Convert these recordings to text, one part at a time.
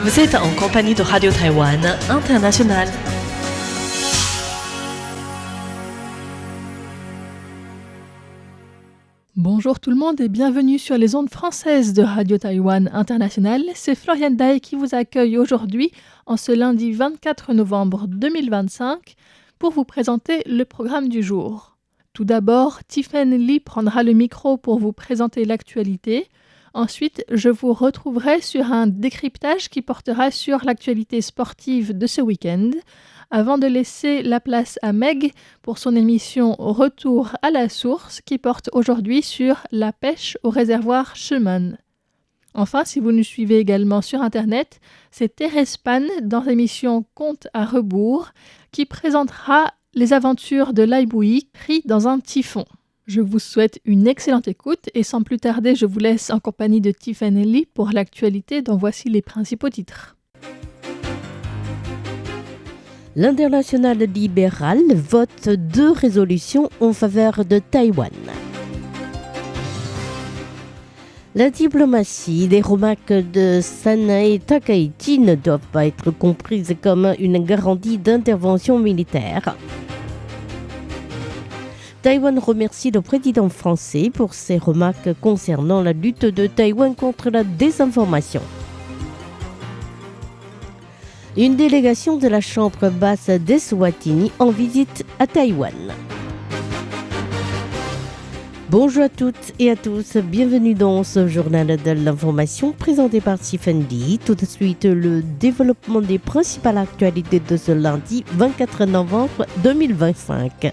Vous êtes en compagnie de Radio Taïwan International. Bonjour tout le monde et bienvenue sur les ondes françaises de Radio Taïwan International. C'est Floriane Day qui vous accueille aujourd'hui, en ce lundi 24 novembre 2025, pour vous présenter le programme du jour. Tout d'abord, Tiffen Lee prendra le micro pour vous présenter l'actualité. Ensuite, je vous retrouverai sur un décryptage qui portera sur l'actualité sportive de ce week-end, avant de laisser la place à Meg pour son émission Retour à la source qui porte aujourd'hui sur la pêche au réservoir Schumann. Enfin, si vous nous suivez également sur Internet, c'est Thérèse Pan dans l'émission Conte à rebours qui présentera les aventures de Laibouï pris dans un typhon. Je vous souhaite une excellente écoute et sans plus tarder, je vous laisse en compagnie de Tiffen Lee pour l'actualité dont voici les principaux titres. L'Internationale libérale vote 2 résolutions en faveur de Taïwan. La diplomatie, les remarques de Sanae Takaichi ne doivent pas être comprises comme une garantie d'intervention militaire. Taïwan remercie le président français pour ses remarques concernant la lutte de Taïwan contre la désinformation. Une délégation de la Chambre basse d'Eswatini en visite à Taïwan. Bonjour à toutes et à tous, bienvenue dans ce journal de l'information présenté par Tiffen Lee. Tout de suite, le développement des principales actualités de ce lundi 24 novembre 2025.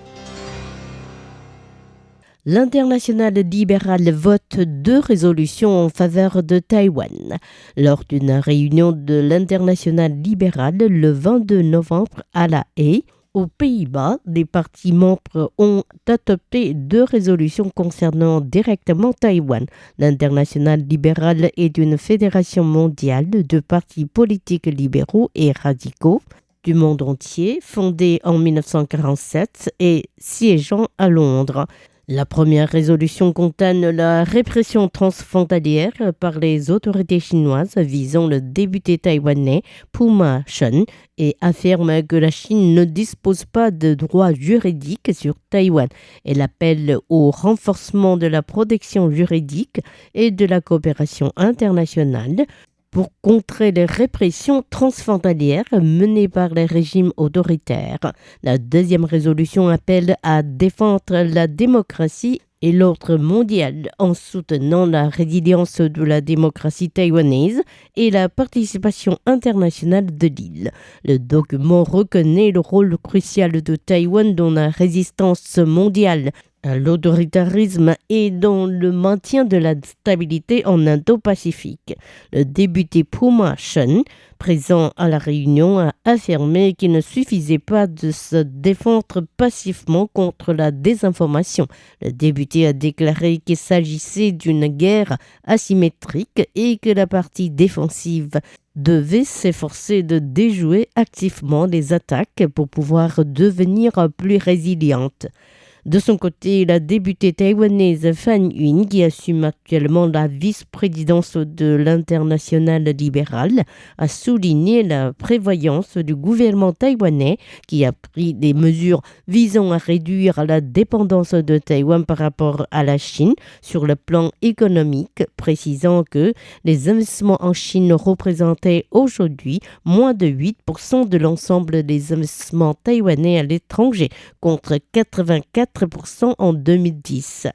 L'Internationale libérale vote 2 résolutions en faveur de Taïwan. Lors d'une réunion de l'Internationale libérale le 22 novembre à La Haye, aux Pays-Bas, les partis membres ont adopté 2 résolutions concernant directement Taïwan. L'Internationale libérale est une fédération mondiale de partis politiques libéraux et radicaux du monde entier, fondée en 1947 et siégeant à Londres. La première résolution condamne la répression transfrontalière par les autorités chinoises visant le député taïwanais Puma Chen et affirme que la Chine ne dispose pas de droits juridiques sur Taïwan. Elle appelle au renforcement de la protection juridique et de la coopération internationale pour contrer les répressions transfrontalières menées par les régimes autoritaires. La deuxième résolution appelle à défendre la démocratie et l'ordre mondial en soutenant la résilience de la démocratie taïwanaise et la participation internationale de l'île. Le document reconnaît le rôle crucial de Taïwan dans la résistance mondiale à l'autoritarisme et dans le maintien de la stabilité en Indo-Pacifique. Le député Puma Chen, présent à la réunion, a affirmé qu'il ne suffisait pas de se défendre passivement contre la désinformation. Le député a déclaré qu'il s'agissait d'une guerre asymétrique et que la partie défensive devait s'efforcer de déjouer activement les attaques pour pouvoir devenir plus résiliente. De son côté, la députée taïwanaise Fan Yun, qui assume actuellement la vice-présidence de l'Internationale libérale, a souligné la prévoyance du gouvernement taïwanais qui a pris des mesures visant à réduire la dépendance de Taïwan par rapport à la Chine sur le plan économique, précisant que les investissements en Chine représentaient aujourd'hui moins de 8% de l'ensemble des investissements taïwanais à l'étranger, contre 84% en 2010.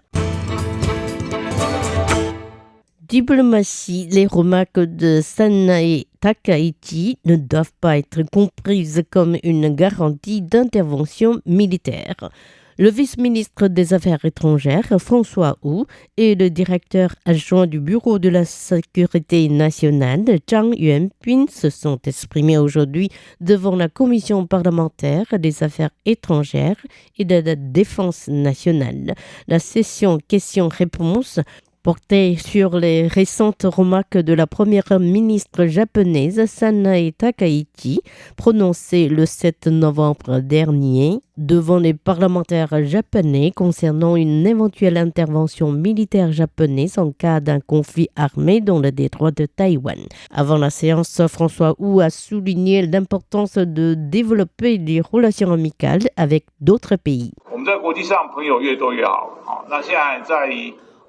Diplomatie, les remarques de Sanae Takaichi ne doivent pas être comprises comme une garantie d'intervention militaire. Le vice-ministre des Affaires étrangères, François Hu, et le directeur adjoint du Bureau de la Sécurité nationale, Zhang Yuanping, se sont exprimés aujourd'hui devant la Commission parlementaire des Affaires étrangères et de la Défense nationale. La session questions-réponses portait sur les récentes remarques de la première ministre japonaise Sanae Takaichi, prononcées le 7 novembre dernier devant les parlementaires japonais concernant une éventuelle intervention militaire japonaise en cas d'un conflit armé dans le détroit de Taïwan. Avant la séance, François Wu a souligné l'importance de développer des relations amicales avec d'autres pays.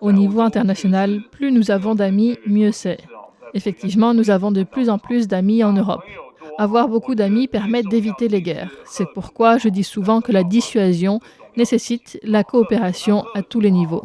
Au niveau international, plus nous avons d'amis, mieux c'est. Effectivement, nous avons de plus en plus d'amis en Europe. Avoir beaucoup d'amis permet d'éviter les guerres. C'est pourquoi je dis souvent que la dissuasion nécessite la coopération à tous les niveaux.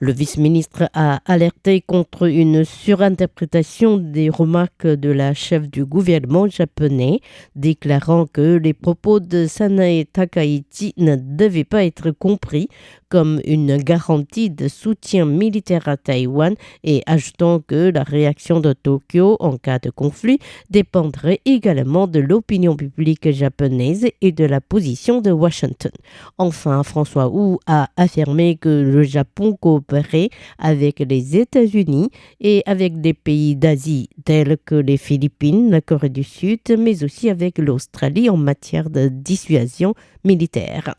Le vice-ministre a alerté contre une surinterprétation des remarques de la chef du gouvernement japonais, déclarant que les propos de Sanae Takaichi ne devaient pas être compris comme une garantie de soutien militaire à Taïwan et ajoutant que la réaction de Tokyo en cas de conflit dépendrait également de l'opinion publique japonaise et de la position de Washington. Enfin, François Wu a affirmé que le Japon coopérait avec les États-Unis et avec des pays d'Asie tels que les Philippines, la Corée du Sud, mais aussi avec l'Australie en matière de dissuasion militaire.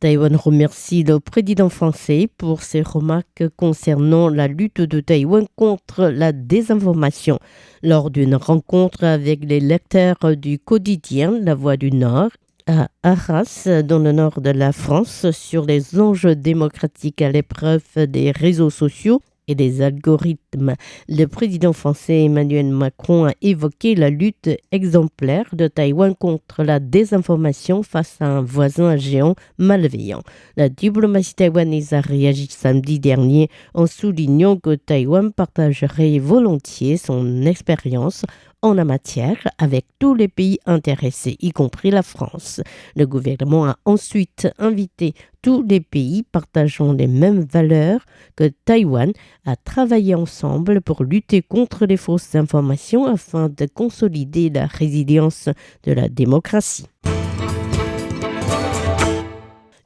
Taïwan remercie le président français pour ses remarques concernant la lutte de Taïwan contre la désinformation. Lors d'une rencontre avec les lecteurs du quotidien La Voix du Nord, à Arras, dans le nord de la France, sur les enjeux démocratiques à l'épreuve des réseaux sociaux et des algorithmes. Le président français Emmanuel Macron a évoqué la lutte exemplaire de Taïwan contre la désinformation face à un voisin géant malveillant. La diplomatie taïwanaise a réagi samedi dernier en soulignant que Taïwan partagerait volontiers son expérience en la matière avec tous les pays intéressés, y compris la France. Le gouvernement a ensuite invité tous les pays partageant les mêmes valeurs que Taïwan à travailler ensemble pour lutter contre les fausses informations afin de consolider la résilience de la démocratie.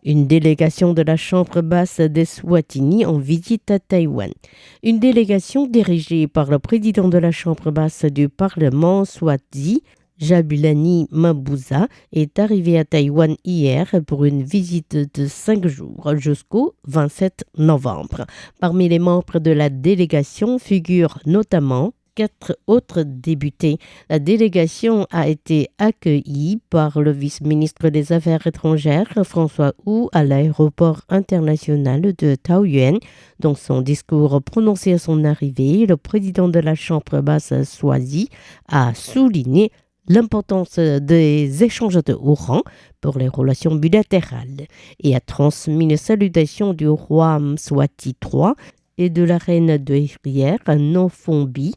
Une délégation de la Chambre basse d'Eswatini en visite à Taïwan. Une délégation dirigée par le président de la Chambre basse du Parlement Swazi, Jabulani Mabuza, est arrivée à Taïwan hier pour une visite de 5 jours jusqu'au 27 novembre. Parmi les membres de la délégation figurent notamment 4 autres députés. La délégation a été accueillie par le vice-ministre des Affaires étrangères, François Wu, à l'aéroport international de Taoyuan. Dans son discours prononcé à son arrivée, le président de la Chambre basse Swazi a souligné l'importance des échanges de haut rang pour les relations bilatérales et a transmis une salutation du roi Mswati III et de la reine douairière Nofombi.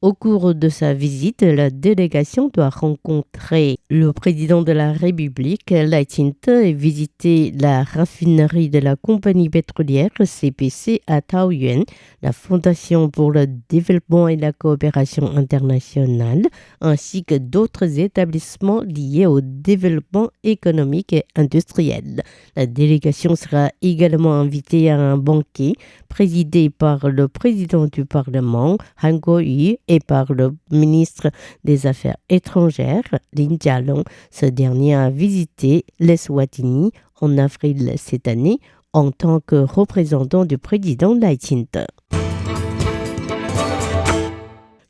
Au cours de sa visite, la délégation doit rencontrer le président de la République, Lai Ching-te, et visiter la raffinerie de la compagnie pétrolière CPC à Taoyuan, la Fondation pour le développement et la coopération internationale, ainsi que d'autres établissements liés au développement économique et industriel. La délégation sera également invitée à un banquet présidé par le président du Parlement, Han Kuo-yu, et par le ministre des Affaires étrangères, Lin Jialong. Ce dernier a visité l'Eswatini en avril cette année en tant que représentant du président Lai Ching-te.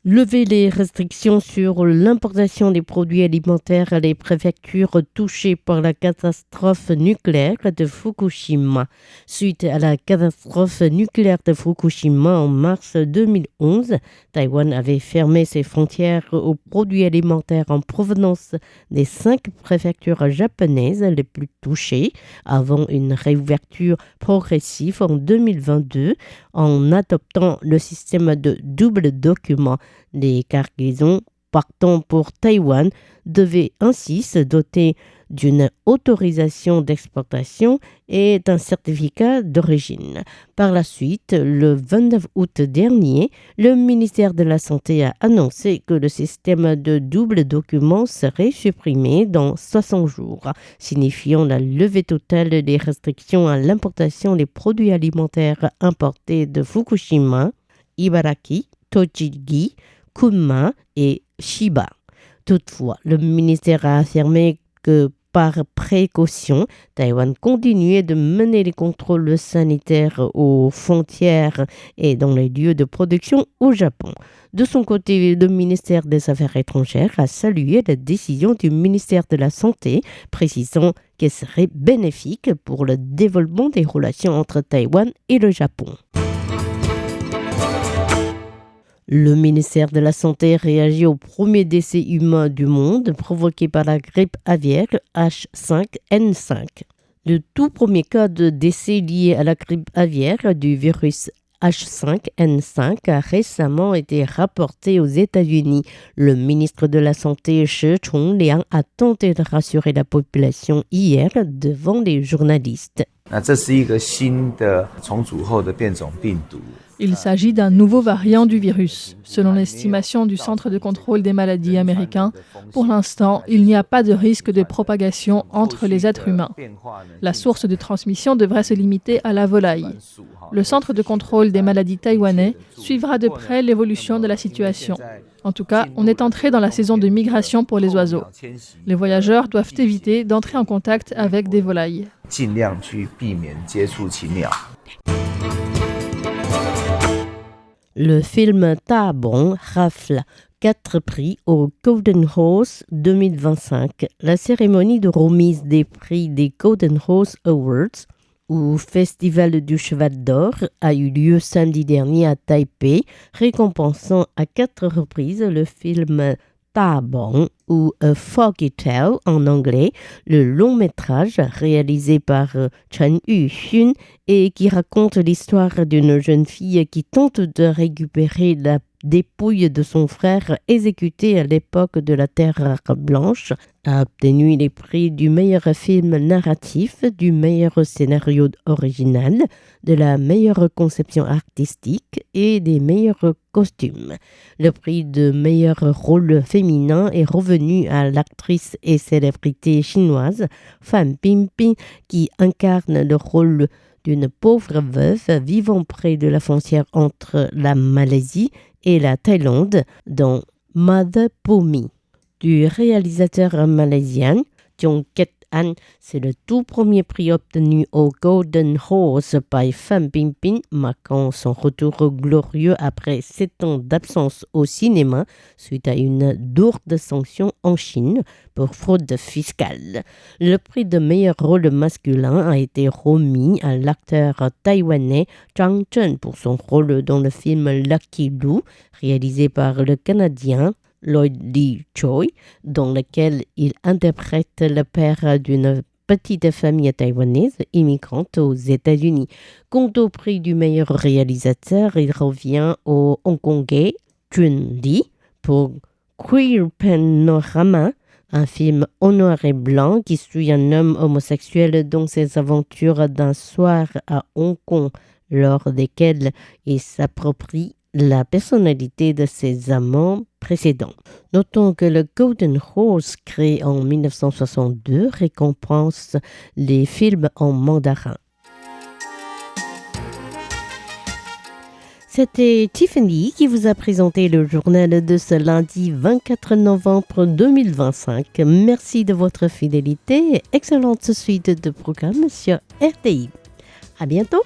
Lever les restrictions sur l'importation des produits alimentaires à les préfectures touchées par la catastrophe nucléaire de Fukushima. Suite à la catastrophe nucléaire de Fukushima en mars 2011, Taïwan avait fermé ses frontières aux produits alimentaires en provenance des 5 préfectures japonaises les plus touchées, avant une réouverture progressive en 2022 en adoptant le système de double document. Les cargaisons partant pour Taïwan devaient ainsi se doter d'une autorisation d'exportation et d'un certificat d'origine. Par la suite, le 29 août dernier, le ministère de la Santé a annoncé que le système de double document serait supprimé dans 60 jours, signifiant la levée totale des restrictions à l'importation des produits alimentaires importés de Fukushima, Ibaraki, Tochigi, Kunma et Chiba. Toutefois, le ministère a affirmé que par précaution, Taïwan continuait de mener les contrôles sanitaires aux frontières et dans les lieux de production au Japon. De son côté, le ministère des Affaires étrangères a salué la décision du ministère de la Santé, précisant qu'elle serait bénéfique pour le développement des relations entre Taïwan et le Japon. Le ministère de la Santé réagit au premier décès humain du monde provoqué par la grippe aviaire H5N5. Le tout premier cas de décès lié à la grippe aviaire du virus H5N5 a récemment été rapporté aux États-Unis. Le ministre de la Santé, Shi Chongliang, a tenté de rassurer la population hier devant les journalistes. Il s'agit d'un nouveau variant du virus. Selon l'estimation du Centre de contrôle des maladies américain, pour l'instant, il n'y a pas de risque de propagation entre les êtres humains. La source de transmission devrait se limiter à la volaille. Le Centre de contrôle des maladies taïwanais suivra de près l'évolution de la situation. En tout cas, on est entré dans la saison de migration pour les oiseaux. Les voyageurs doivent éviter d'entrer en contact avec des volailles. Le film Tabon rafle 4 prix au Golden Horse 2025. La cérémonie de remise des prix des Golden Horse Awards, ou Festival du Cheval d'Or, a eu lieu samedi dernier à Taipei, récompensant à 4 reprises le film Tabon, ou A Foggy Tale en anglais, le long métrage réalisé par Chen Yuxun et qui raconte l'histoire d'une jeune fille qui tente de récupérer la dépouille de son frère exécuté à l'époque de la Terre blanche, a obtenu les prix du meilleur film narratif, du meilleur scénario original, de la meilleure conception artistique et des meilleurs costumes. Le prix de meilleur rôle féminin est revenu à l'actrice et célébrité chinoise Fan Bingbing qui incarne le rôle d'une pauvre veuve vivant près de la frontière entre la Malaisie et la Thaïlande dans Mother Bhumi. Du réalisateur malaisien Jong Ket-an, c'est le tout premier prix obtenu au Golden Horse by Fan Bingbing, marquant son retour glorieux après 7 ans d'absence au cinéma suite à une lourde sanction en Chine pour fraude fiscale. Le prix de meilleur rôle masculin a été remis à l'acteur taïwanais Zhang Zhen pour son rôle dans le film Lucky Lou, réalisé par le Canadien Lloyd Lee Choi, dans lequel il interprète le père d'une petite famille taïwanaise immigrante aux États-Unis. Quant au prix du meilleur réalisateur, il revient au Hongkongais Jun Lee pour Queer Panorama, un film en noir et blanc qui suit un homme homosexuel dans ses aventures d'un soir à Hong Kong, lors desquelles il s'approprie la personnalité de ses amants précédents. Notons que le Golden Horse, créé en 1962, récompense les films en mandarin. C'était Tiffany qui vous a présenté le journal de ce lundi 24 novembre 2025. Merci de votre fidélité et excellente suite de programmes sur RTI. À bientôt!